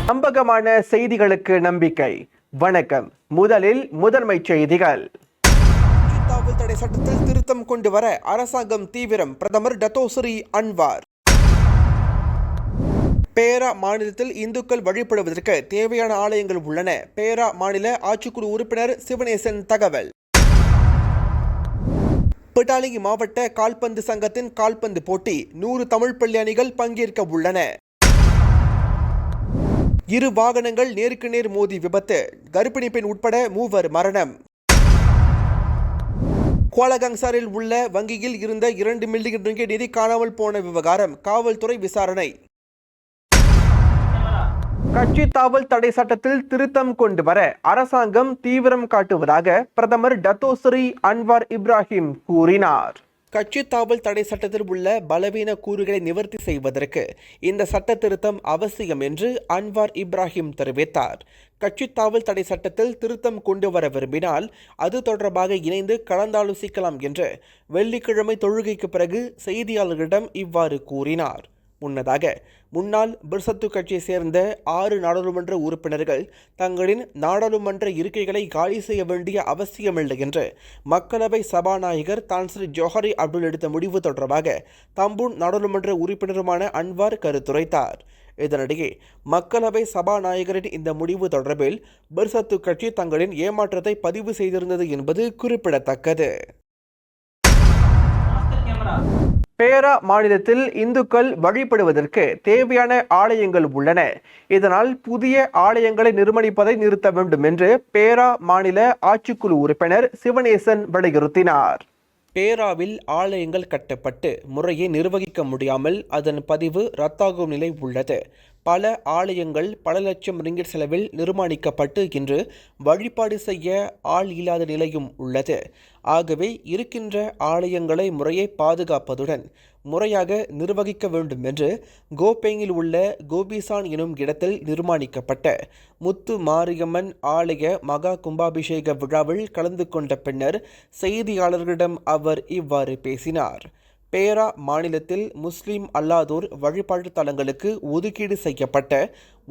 நம்பகமான செய்திகளுக்கு நம்பிக்கை. வணக்கம். முதலில் முதன்மை செய்திகள். காவல் தடை சட்டத்தில் திருத்தம் கொண்டு வர அரசாங்கம் தீவிரம். பிரதமர் டத்தோஸ்ரீ அன்வார். பேரா மாநிலத்தில் இந்துக்கள் வழிபடுவதற்கு தேவையான ஆலயங்கள் உள்ளன. பேரா மாநில ஆட்சிக்குழு உறுப்பினர் சிவனேசன் தகவல். பிட்டாலிங்கி மாவட்ட கால்பந்து சங்கத்தின் கால்பந்து போட்டி 100 தமிழ் பள்ளி அணிகள் பங்கேற்க உள்ளன. 2 வாகனங்கள் நேருக்கு நேர் மோதி விபத்து. கர்ப்பிணி பெண் உட்பட 3 மரணம். குவாலகங்சாரில் உள்ள வங்கியில் இருந்த 2 மில்லியன் ரிங்கெட் நிதி காணாமல் போன விவகாரம் காவல்துறை விசாரணை. கட்சி தாவல் தடை சட்டத்தில் திருத்தம் கொண்டு வர அரசாங்கம் தீவிரம் காட்டுவதாக பிரதமர் டத்தோஸ்ரீ அன்வார் இப்ராஹிம் கூறினார். கட்சி தாவல் தடை சட்டத்தில் உள்ள பலவீன கூறுகளை நிவர்த்தி செய்வதற்கு இந்த சட்ட திருத்தம் அவசியம் என்று அன்வார் இப்ராஹிம் தெரிவித்தார். கட்சி தாவல் தடை சட்டத்தில் திருத்தம் கொண்டு வர விரும்பினால் அது தொடர்பாக இணைந்து கலந்தாலோசிக்கலாம் என்று வெள்ளிக்கிழமை தொழுகைக்கு பிறகு செய்தியாளர்களிடம் இவ்வாறு கூறினார். முன்னதாக முன்னாள் பிர்சத்து கட்சியை சேர்ந்த 6 நாடாளுமன்ற உறுப்பினர்கள் தங்களின் நாடாளுமன்ற இருக்கைகளை காலி செய்ய வேண்டிய அவசியமில்லை என்று மக்களவை சபாநாயகர் தான்ஸ்ரீ ஜோஹரி அப்துல் எடுத்த முடிவு தொடர்பாக தம்பூன் நாடாளுமன்ற உறுப்பினருமான அன்வார் கருத்துரைத்தார். இதனிடையே மக்களவை சபாநாயகரின் இந்த முடிவு தொடர்பில் பிர்சத்து கட்சி தங்களின் ஏமாற்றத்தை பதிவு செய்திருந்தது என்பது குறிப்பிடத்தக்கது. பேரா மாநிலத்தில் இந்துக்கள் வழிபடுவதற்கு தேவையான ஆலயங்கள் உள்ளன. இதனால் புதிய ஆலயங்களை நிர்மாணிப்பதை நிறுத்த வேண்டும் என்று பேரா மாநில ஆட்சிக்குழு உறுப்பினர் சிவனேசன் வலியுறுத்தினார். பேராவில் ஆலயங்கள் கட்டப்பட்டு முறையை நிர்வகிக்க முடியாமல் அதன் பதிவு ரத்தாகும் நிலை உள்ளது. பல ஆலயங்கள் பல லட்சம் ரிங்கிட் செலவில் நிர்மாணிக்கப்பட்டு இன்று வழிபாடு செய்ய ஆள் இல்லாத நிலையும் உள்ளது. ஆகவே இருக்கின்ற ஆலயங்களை முறையை பாதுகாப்பதுடன் முறையாக நிர்வகிக்க வேண்டும் என்று கோபேங்கில் உள்ள கோபிசான் எனும் இடத்தில் நிர்மாணிக்கப்பட்ட முத்து மாரியம்மன் ஆலய மகா கும்பாபிஷேக விழாவில் கலந்து கொண்ட பின்னர் செய்தியாளர்களிடம் அவர் இவ்வாறு பேசினார். பேரா மாநிலத்தில் முஸ்லிம் அல்லாதோர் வழிபாட்டு தலங்களுக்கு ஒதுக்கீடு செய்யப்பட்ட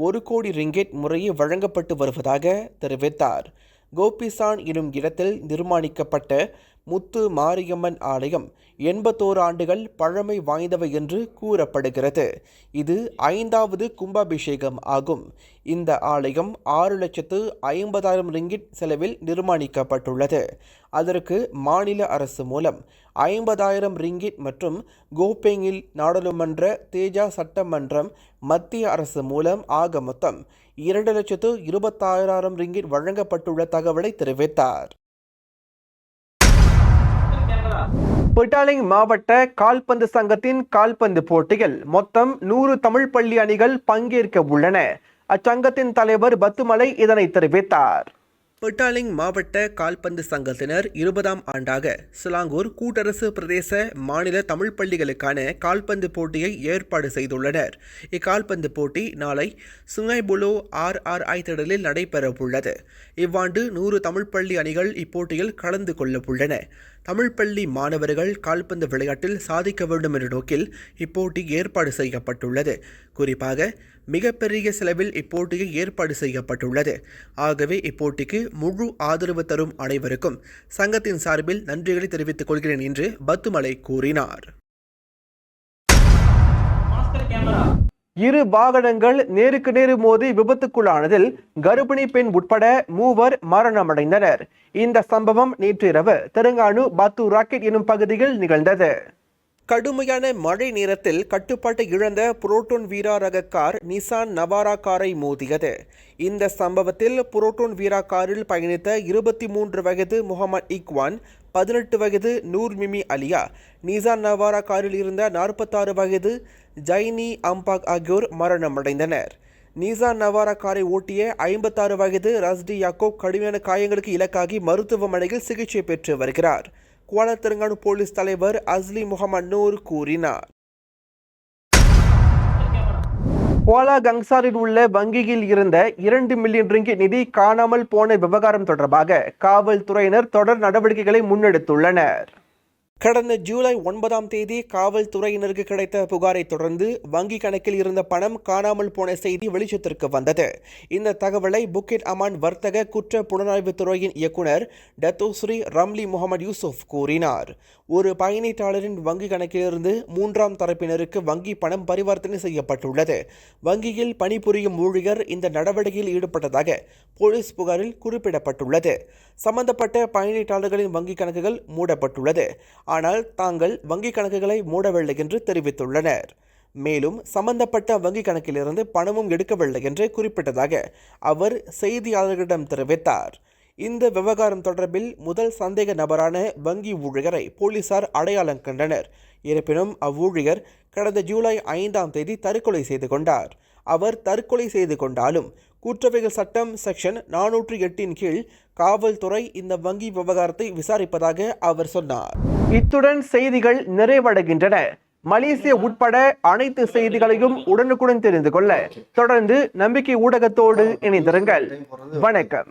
1 கோடி ரிங்கெட் முறையை வழங்கப்பட்டு வருவதாக தெரிவித்தார். கோபிசான் எனும் இடத்தில் நிர்மாணிக்கப்பட்ட முத்து மாரியம்மன் ஆலயம் 81 ஆண்டுகள் பழமை வாய்ந்தவை என்று கூறப்படுகிறது. இது 5வது கும்பாபிஷேகம் ஆகும். இந்த ஆலயம் 6,50,000 ரிங்கிட் செலவில் நிர்மாணிக்கப்பட்டுள்ளது. அதற்கு மாநில அரசு மூலம் 50,000 ரிங்கிட் மற்றும் கோபேங்கில் நாடாளுமன்ற தேஜா சட்டமன்றம் மத்திய அரசு மூலம் ஆக மொத்தம் 2,26,000 ரிங்கிட் வழங்கப்பட்டுள்ள தகவலை தெரிவித்தார். பிட்டாலிங் மாவட்ட கால்பந்து சங்கத்தின் கால்பந்து போட்டியில் மொத்தம் 100 தமிழ் பள்ளி அணிகள் பங்கேற்க உள்ளன. அச்சங்கத்தின் தலைவர் பத்துமலை இதனை தெரிவித்தார். பிட்டாலிங் மாவட்ட கால்பந்து சங்கத்தினர் 20ஆம் ஆண்டாக சிலாங்கூர் கூட்டரசு பிரதேச மாநில தமிழ் பள்ளிகளுக்கான கால்பந்து போட்டியை ஏற்பாடு செய்துள்ளனர். இக்கால்பந்து போட்டி நாளை சுங்கைபுலோ RRI திடலில் நடைபெறவுள்ளது. இவ்வாண்டு 100 தமிழ் பள்ளி அணிகள் இப்போட்டியில் கலந்து கொள்ள உள்ளன. தமிழ் பள்ளி மாணவர்கள் கால்பந்து விளையாட்டில் சாதிக்க வேண்டும் என்ற நோக்கில் இப்போட்டி ஏற்பாடு செய்யப்பட்டுள்ளது. குறிப்பாக மிகப்பெரிய செலவில் இப்போட்டியை ஏற்பாடு செய்யப்பட்டுள்ளது. ஆகவே இப்போட்டிக்கு முழு ஆதரவு தரும் அனைவருக்கும் சங்கத்தின் சார்பில் நன்றிகளை தெரிவித்துக் கொள்கிறேன் என்று பத்துமலை கூறினார். 2 வாகனங்கள் நேருக்கு நேர் மோதி விபத்துக்குள்ளானதில் கர்ப்பிணி பெண் உட்பட 3 மரணமடைந்தனர். இந்த சம்பவம் நேற்றிரவு தெலுங்கானு பத்து ராக்கெட் எனும் பகுதியில் நிகழ்ந்தது. கடுமையான மழை நேரத்தில் கட்டுப்பாட்டை இழந்த புரோட்டோன் வீரா ரக கார் நிசான் நவாரா காரை மோதியது. இந்த சம்பவத்தில் புரோட்டோன் வீரா காரில் பயணித்த 23 வயது முகமது இக்வான், 18 வயது நூர் மிமி அலியா, நிசான் நவாரா காரில் இருந்த 46 வயது ஜைனி அம்பாக் ஆகியோர் மரணமடைந்தனர். நிசான் நவாரா காரை ஓட்டிய 56 வயது ரஸ்டி யாக்கோப் கடுமையான காயங்களுக்கு இலக்காகி மருத்துவமனையில் சிகிச்சை பெற்று வருகிறார். குவாலா தெலுங்கானு போலீஸ் தலைவர் அஸ்லி முகமது நூர் கூறினார். குவாலா கங்சாரில் உள்ள வங்கியில் இருந்த 2 மில்லியன் ரிங்கிட் நிதி காணாமல் போன விவகாரம் தொடர்பாக காவல்துறையினர் தொடர் நடவடிக்கைகளை முன்னெடுத்துள்ளனர். கடந்த ஜூலை 9ஆம் தேதி காவல்துறையினருக்கு கிடைத்த புகாரை தொடர்ந்து வங்கி கணக்கில் இருந்த பணம் காணாமல் போன செய்தி வெளிச்சத்திற்கு வந்தது. இந்த தகவலை புக்கிட் அமான் வர்த்தக குற்ற புலனாய்வு துறையின் இயக்குனர் டத்தோஸ்ரீ ரம்லி முகமது யூசுப் கூறினார். ஒரு பயணீட்டாளரின் வங்கி கணக்கிலிருந்து 3ஆம் தரப்பினருக்கு வங்கி பணம் பரிவர்த்தனை செய்யப்பட்டுள்ளது. வங்கியில் பணிபுரியும் ஊழியர் இந்த நடவடிக்கையில் ஈடுபட்டதாக போலீஸ் புகாரில் குறிப்பிடப்பட்டுள்ளது. சம்பந்தப்பட்ட பயணீட்டாளர்களின் வங்கி கணக்குகள் மூடப்பட்டுள்ளது. ஆனால் தாங்கள் வங்கிக் கணக்குகளை மூடவில்லை என்று தெரிவித்துள்ளனர். மேலும் சம்பந்தப்பட்ட வங்கிக் கணக்கிலிருந்து பணமும் எடுக்கவில்லை என்று குறிப்பிட்டதாக அவர் செய்தியாளர்களிடம் தெரிவித்தார். இந்த விவகாரம் தொடர்பில் முதல் சந்தேக நபரான வங்கி ஊழியரை போலீசார் அடையாளம் கண்டனர். இருப்பினும் அவ்வூழியர் கடந்த ஜூலை 5ஆம் தேதி தற்கொலை செய்து கொண்டார். அவர் தற்கொலை செய்து கொண்டாலும் குற்றவியல் சட்டம் செக்ஷன் 408 கீழ் காவல்துறை இந்த வங்கி விவகாரத்தை விசாரிப்பதாக அவர் சொன்னார். இத்துடன் செய்திகள் நிறைவடைகின்றன. மலேசியா உட்பட அனைத்து செய்திகளையும் உடனுக்குடன் தெரிந்து கொள்ள தொடர்ந்து நம்பிக்கை ஊடகத்தோடு இணைந்திருங்கள். வணக்கம்.